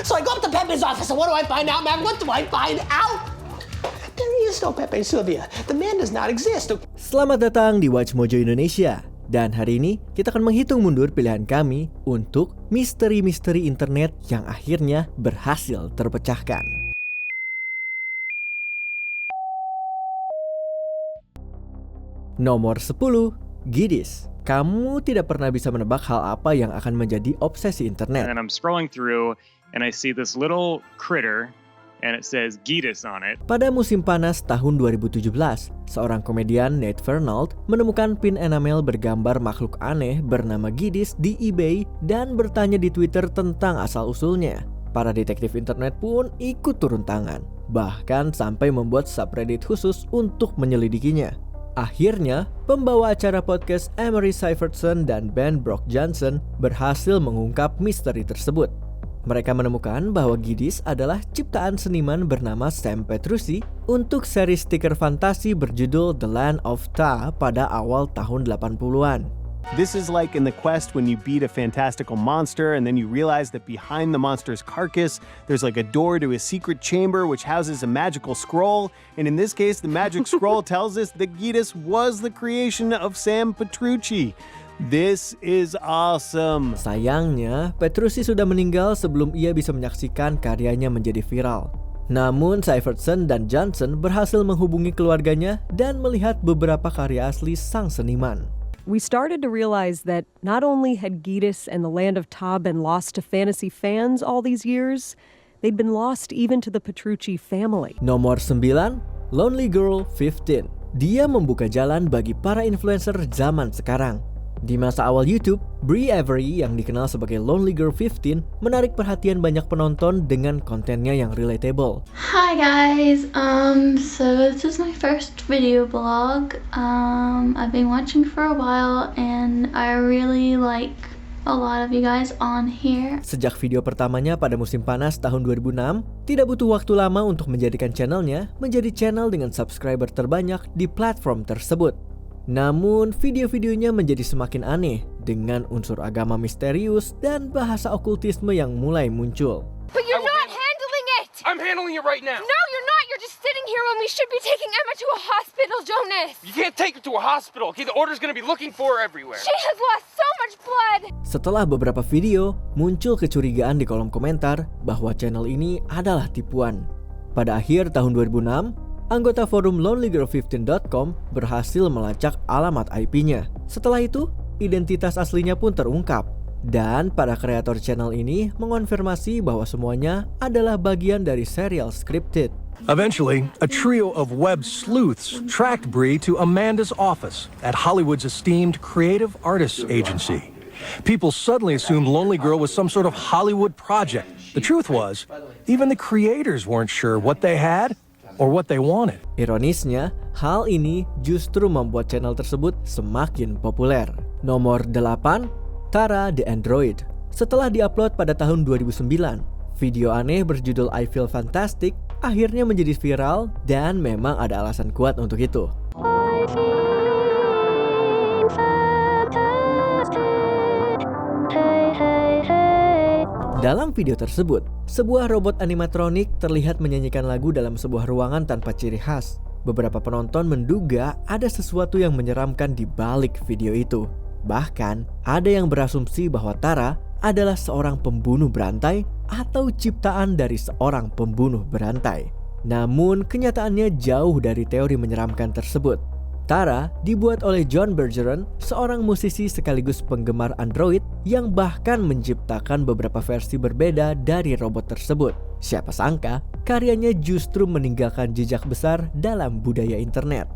So I go up to Pepe's office, and what do I find out, man? What do I find out? There is no Pepe Sylvia. The man does not exist. Selamat datang di Watch Mojo Indonesia. Dan hari ini kita akan menghitung mundur pilihan kami untuk misteri-misteri internet yang akhirnya berhasil terpecahkan. Nomor 10, Gidis. Kamu tidak pernah bisa menebak hal apa yang akan menjadi obsesi internet. And I'm scrolling through and I see this little critter and it says Gidis on it. Pada musim panas tahun 2017, seorang komedian Nate Fernald menemukan pin enamel bergambar makhluk aneh bernama Gidis di eBay dan bertanya di Twitter tentang asal-usulnya. Para detektif internet pun ikut turun tangan, bahkan sampai membuat subreddit khusus untuk menyelidikinya. Akhirnya, pembawa acara podcast Emery Seifertson dan Ben Brock Johnson berhasil mengungkap misteri tersebut. Mereka menemukan bahwa Gidis adalah ciptaan seniman bernama Sam Petrucci untuk seri stiker fantasi berjudul The Land of Ta pada awal tahun 80-an. This is like in The Quest when you beat a fantastical monster and then you realize that behind the monster's carcass there's like a door to a secret chamber which houses a magical scroll, and in this case the magic scroll tells us that Gidis was the creation of Sam Petrucci. This is awesome. Sayangnya, Petrucci sudah meninggal sebelum ia bisa menyaksikan karyanya menjadi viral. Namun, Seifertson dan Johnson berhasil menghubungi keluarganya dan melihat beberapa karya asli sang seniman. We started to realize that not only had Gidis and the Land of Ta been lost to fantasy fans all these years, they'd been lost even to the Petrucci family. Nomor 9, Lonely Girl 15. Dia membuka jalan bagi para influencer zaman sekarang. Di masa awal YouTube, Brie Avery yang dikenal sebagai Lonely Girl 15 menarik perhatian banyak penonton dengan kontennya yang relatable. Hi guys, so this is my first video blog. I've been watching for a while and I really like a lot of you guys on here. Sejak video pertamanya pada musim panas tahun 2006, tidak butuh waktu lama untuk menjadikan channelnya menjadi channel dengan subscriber terbanyak di platform tersebut. Namun, video-videonya menjadi semakin aneh dengan unsur agama misterius dan bahasa okultisme yang mulai muncul. But you're not handling it! I'm handling it right now! No, you're not! You're just sitting here when we should be taking Emma to a hospital, Jonas! You can't take her to a hospital, okay? The order's gonna be looking for her everywhere. She has lost so much blood! Setelah beberapa video, muncul kecurigaan di kolom komentar bahwa channel ini adalah tipuan. Pada akhir tahun 2006, anggota forum lonelygirl15.com berhasil melacak alamat IP-nya. Setelah itu, identitas aslinya pun terungkap. Dan para kreator channel ini mengonfirmasi bahwa semuanya adalah bagian dari serial scripted. Eventually, a trio of web sleuths tracked Brie to Amanda's office at Hollywood's esteemed Creative Artists Agency. People suddenly assumed Lonely Girl was some sort of Hollywood project. The truth was, even the creators weren't sure what they had or what they wanted. Ironisnya, hal ini justru membuat channel tersebut semakin populer. Nomor 8, Tara the Android. Setelah diupload pada tahun 2009, video aneh berjudul I Feel Fantastic akhirnya menjadi viral dan memang ada alasan kuat untuk itu. Dalam video tersebut, sebuah robot animatronik terlihat menyanyikan lagu dalam sebuah ruangan tanpa ciri khas. Beberapa penonton menduga ada sesuatu yang menyeramkan di balik video itu. Bahkan, ada yang berasumsi bahwa Tara adalah seorang pembunuh berantai atau ciptaan dari seorang pembunuh berantai. Namun, kenyataannya jauh dari teori menyeramkan tersebut. Tara dibuat oleh John Bergeron, seorang musisi sekaligus penggemar Android yang bahkan menciptakan beberapa versi berbeda dari robot tersebut. Siapa sangka, karyanya justru meninggalkan jejak besar dalam budaya internet.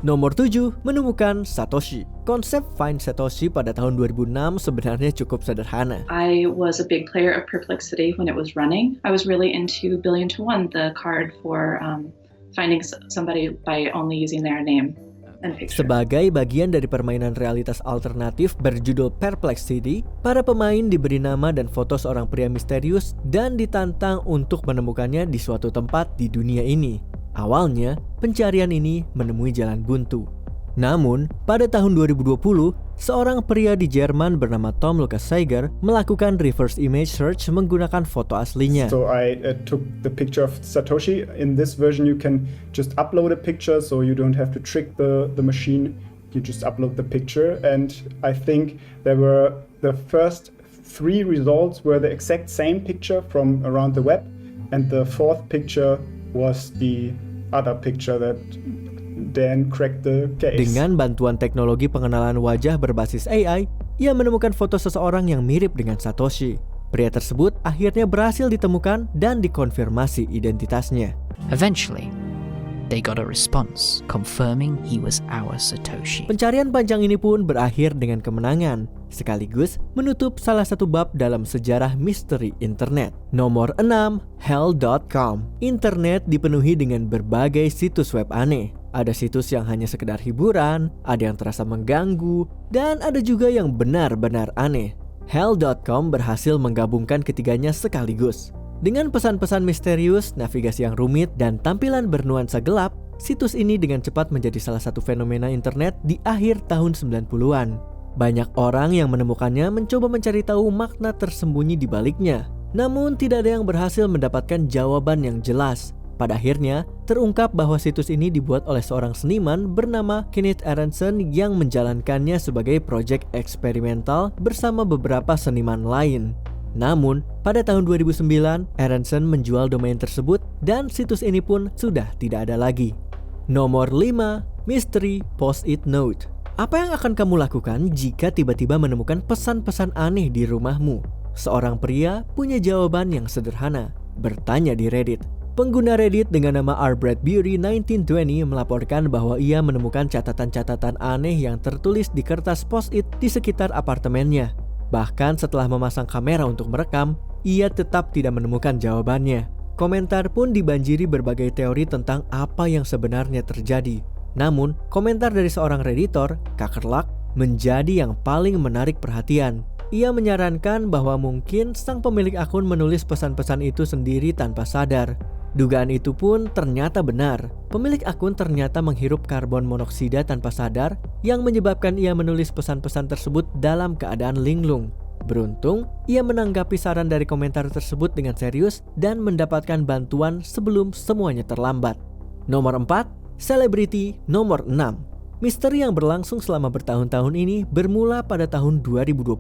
Nomor 7, menemukan Satoshi. Konsep Find Satoshi pada tahun 2006 sebenarnya cukup sederhana. I was a big player of Perplexity when it was running. I was really into Billion to One, the card for finding somebody by only using their name and picture. Sebagai bagian dari permainan realitas alternatif berjudul Perplexity, para pemain diberi nama dan foto seorang pria misterius dan ditantang untuk menemukannya di suatu tempat di dunia ini. Awalnya, pencarian ini menemui jalan buntu. Namun, pada tahun 2020, seorang pria di Jerman bernama Tom Lucas Seiger melakukan reverse image search menggunakan foto aslinya. So I took the picture of Satoshi. In this version you can just upload a picture, so you don't have to trick the machine. You just upload the picture, and I think there were the first 3 results were the exact same picture from around the web, and the 4th picture was the other picture that then cracked the case. Dengan bantuan teknologi pengenalan wajah berbasis AI, ia menemukan foto seseorang yang mirip dengan Satoshi. Pria tersebut akhirnya berhasil ditemukan dan dikonfirmasi identitasnya. Eventually, they got a response confirming he was our Satoshi. Pencarian panjang ini pun berakhir dengan kemenangan, sekaligus menutup salah satu bab dalam sejarah misteri internet. Nomor 6, Hell.com. Internet dipenuhi dengan berbagai situs web aneh. Ada situs yang hanya sekedar hiburan, ada yang terasa mengganggu, dan ada juga yang benar-benar aneh. Hell.com berhasil menggabungkan ketiganya sekaligus. Dengan pesan-pesan misterius, navigasi yang rumit, dan tampilan bernuansa gelap, situs ini dengan cepat menjadi salah satu fenomena internet di akhir tahun 90-an. Banyak orang yang menemukannya mencoba mencari tahu makna tersembunyi di baliknya. Namun tidak ada yang berhasil mendapatkan jawaban yang jelas. Pada akhirnya, terungkap bahwa situs ini dibuat oleh seorang seniman bernama Kenneth Aronson yang menjalankannya sebagai proyek eksperimental bersama beberapa seniman lain. Namun, pada tahun 2009, Aronson menjual domain tersebut dan situs ini pun sudah tidak ada lagi. Nomor 5, Mystery Post-it Note. Apa yang akan kamu lakukan jika tiba-tiba menemukan pesan-pesan aneh di rumahmu? Seorang pria punya jawaban yang sederhana, bertanya di Reddit. Pengguna Reddit dengan nama rbradbury1920 melaporkan bahwa ia menemukan catatan-catatan aneh yang tertulis di kertas post-it di sekitar apartemennya. Bahkan setelah memasang kamera untuk merekam, ia tetap tidak menemukan jawabannya. Komentar pun dibanjiri berbagai teori tentang apa yang sebenarnya terjadi. Namun, komentar dari seorang redditor, Kakerlak, menjadi yang paling menarik perhatian. Ia menyarankan bahwa mungkin sang pemilik akun menulis pesan-pesan itu sendiri tanpa sadar. Dugaan itu pun ternyata benar. Pemilik akun ternyata menghirup karbon monoksida tanpa sadar yang menyebabkan ia menulis pesan-pesan tersebut dalam keadaan linglung. Beruntung, ia menanggapi saran dari komentar tersebut dengan serius dan mendapatkan bantuan sebelum semuanya terlambat. Nomor 4, Selebriti nomor 6. Misteri yang berlangsung selama bertahun-tahun ini bermula pada tahun 2020.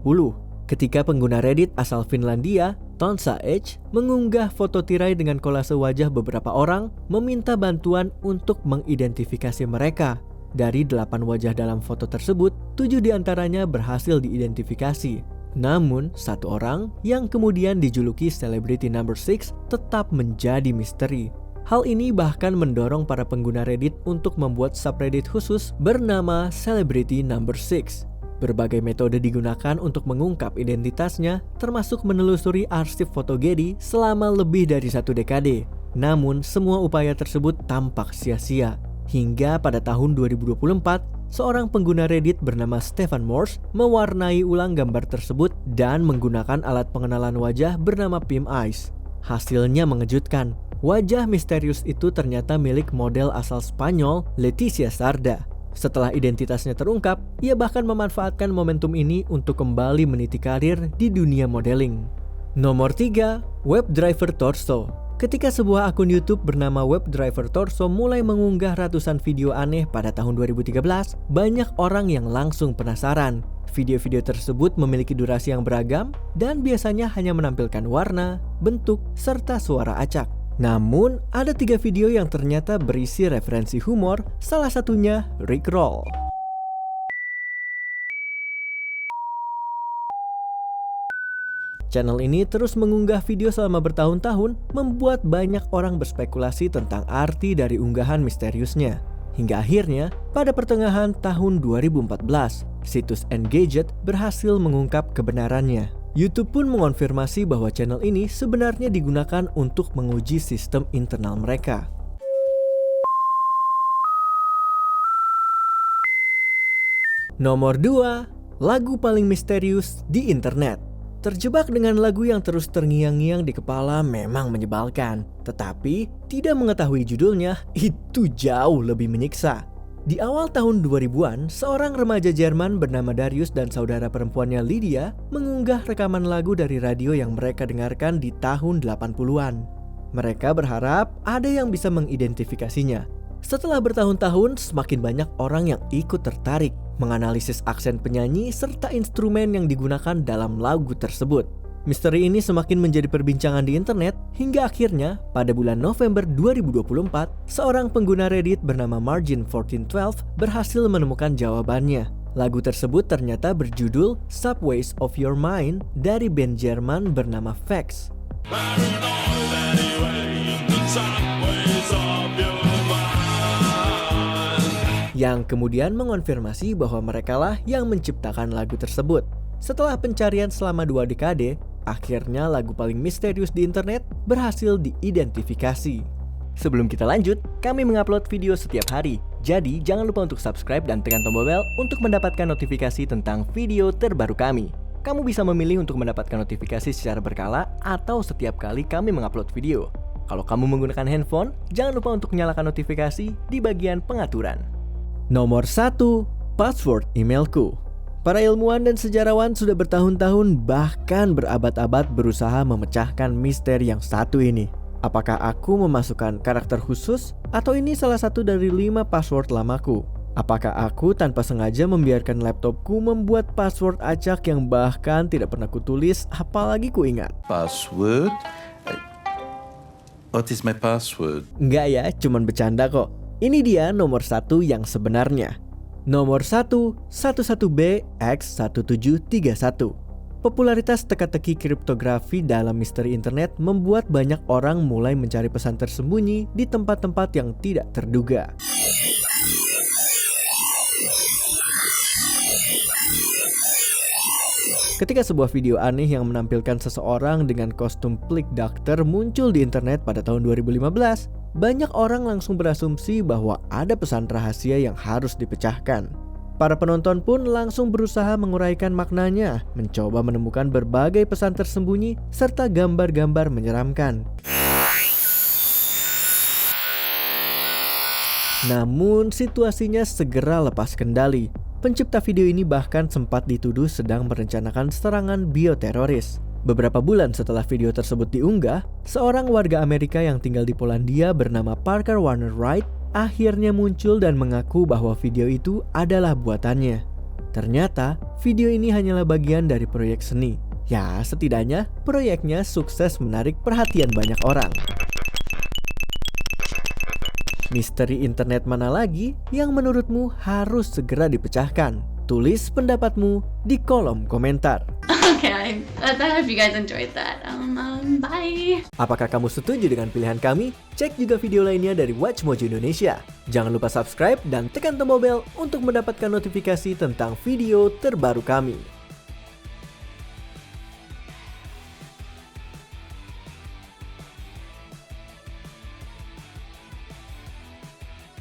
Ketika pengguna Reddit asal Finlandia, Tonsa H, mengunggah foto tirai dengan kolase wajah beberapa orang, meminta bantuan untuk mengidentifikasi mereka. Dari 8 wajah dalam foto tersebut, 7 diantaranya berhasil diidentifikasi. Namun, 1 orang yang kemudian dijuluki Celebrity Number 6 tetap menjadi misteri. Hal ini bahkan mendorong para pengguna Reddit untuk membuat subreddit khusus bernama Celebrity Number 6. Berbagai metode digunakan untuk mengungkap identitasnya, termasuk menelusuri arsip foto Getty selama lebih dari 1 dekade. Namun, semua upaya tersebut tampak sia-sia. Hingga pada tahun 2024, seorang pengguna Reddit bernama Stefan Morse mewarnai ulang gambar tersebut dan menggunakan alat pengenalan wajah bernama Pim Eyes. Hasilnya mengejutkan. Wajah misterius itu ternyata milik model asal Spanyol, Leticia Sarda. Setelah identitasnya terungkap, ia bahkan memanfaatkan momentum ini untuk kembali meniti karir di dunia modeling. Nomor 3, WebDriver Torso. Ketika sebuah akun YouTube bernama WebDriver Torso mulai mengunggah ratusan video aneh pada tahun 2013, banyak orang yang langsung penasaran. Video-video tersebut memiliki durasi yang beragam dan biasanya hanya menampilkan warna, bentuk, serta suara acak. Namun, ada 3 video yang ternyata berisi referensi humor, salah satunya Rickroll. Channel ini terus mengunggah video selama bertahun-tahun, membuat banyak orang berspekulasi tentang arti dari unggahan misteriusnya. Hingga akhirnya, pada pertengahan tahun 2014, situs Engadget berhasil mengungkap kebenarannya. YouTube pun mengonfirmasi bahwa channel ini sebenarnya digunakan untuk menguji sistem internal mereka. Nomor 2, lagu paling misterius di internet. Terjebak dengan lagu yang terus terngiang-ngiang di kepala memang menyebalkan, tetapi tidak mengetahui judulnya itu jauh lebih menyiksa. Di awal tahun 2000-an, seorang remaja Jerman bernama Darius dan saudara perempuannya Lydia mengunggah rekaman lagu dari radio yang mereka dengarkan di tahun 80-an. Mereka berharap ada yang bisa mengidentifikasinya. Setelah bertahun-tahun, semakin banyak orang yang ikut tertarik menganalisis aksen penyanyi serta instrumen yang digunakan dalam lagu tersebut. Misteri ini semakin menjadi perbincangan di internet hingga akhirnya pada bulan November 2024, seorang pengguna Reddit bernama Margin1412 berhasil menemukan jawabannya. Lagu tersebut ternyata berjudul Subways of Your Mind dari band Jerman bernama Vex. Yang kemudian mengonfirmasi bahwa merekalah yang menciptakan lagu tersebut. Setelah pencarian selama 2 dekade, akhirnya lagu paling misterius di internet berhasil diidentifikasi. Sebelum kita lanjut, kami mengupload video setiap hari. Jadi jangan lupa untuk subscribe dan tekan tombol bel untuk mendapatkan notifikasi tentang video terbaru kami. Kamu bisa memilih untuk mendapatkan notifikasi secara berkala atau setiap kali kami mengupload video. Kalau kamu menggunakan handphone, jangan lupa untuk nyalakan notifikasi di bagian pengaturan. Nomor 1, password emailku. Para ilmuwan dan sejarawan sudah bertahun-tahun bahkan berabad-abad berusaha memecahkan misteri yang satu ini. Apakah aku memasukkan karakter khusus atau ini salah satu dari 5 password lamaku? Apakah aku tanpa sengaja membiarkan laptopku membuat password acak yang bahkan tidak pernah kutulis apalagi kuingat? Password? What is my password? Enggak ya, cuman bercanda kok. Ini dia nomor 1 yang sebenarnya. Nomor 1, 11BX1731. Popularitas teka-teki kriptografi dalam misteri internet membuat banyak orang mulai mencari pesan tersembunyi di tempat-tempat yang tidak terduga. Ketika sebuah video aneh yang menampilkan seseorang dengan kostum Plick Doctor muncul di internet pada tahun 2015, banyak orang langsung berasumsi bahwa ada pesan rahasia yang harus dipecahkan. Para penonton pun langsung berusaha menguraikan maknanya, mencoba menemukan berbagai pesan tersembunyi serta gambar-gambar menyeramkan. Namun situasinya segera lepas kendali. Pencipta video ini bahkan sempat dituduh sedang merencanakan serangan bioteroris. Beberapa bulan setelah video tersebut diunggah, seorang warga Amerika yang tinggal di Polandia bernama Parker Warner Wright akhirnya muncul dan mengaku bahwa video itu adalah buatannya. Ternyata, video ini hanyalah bagian dari proyek seni. Ya, setidaknya proyeknya sukses menarik perhatian banyak orang. Misteri internet mana lagi yang menurutmu harus segera dipecahkan? Tulis pendapatmu di kolom komentar. Okay, I hope you guys enjoyed that. Bye. Apakah kamu setuju dengan pilihan kami? Cek juga video lainnya dari WatchMojo Indonesia. Jangan lupa subscribe dan tekan tombol bel untuk mendapatkan notifikasi tentang video terbaru kami.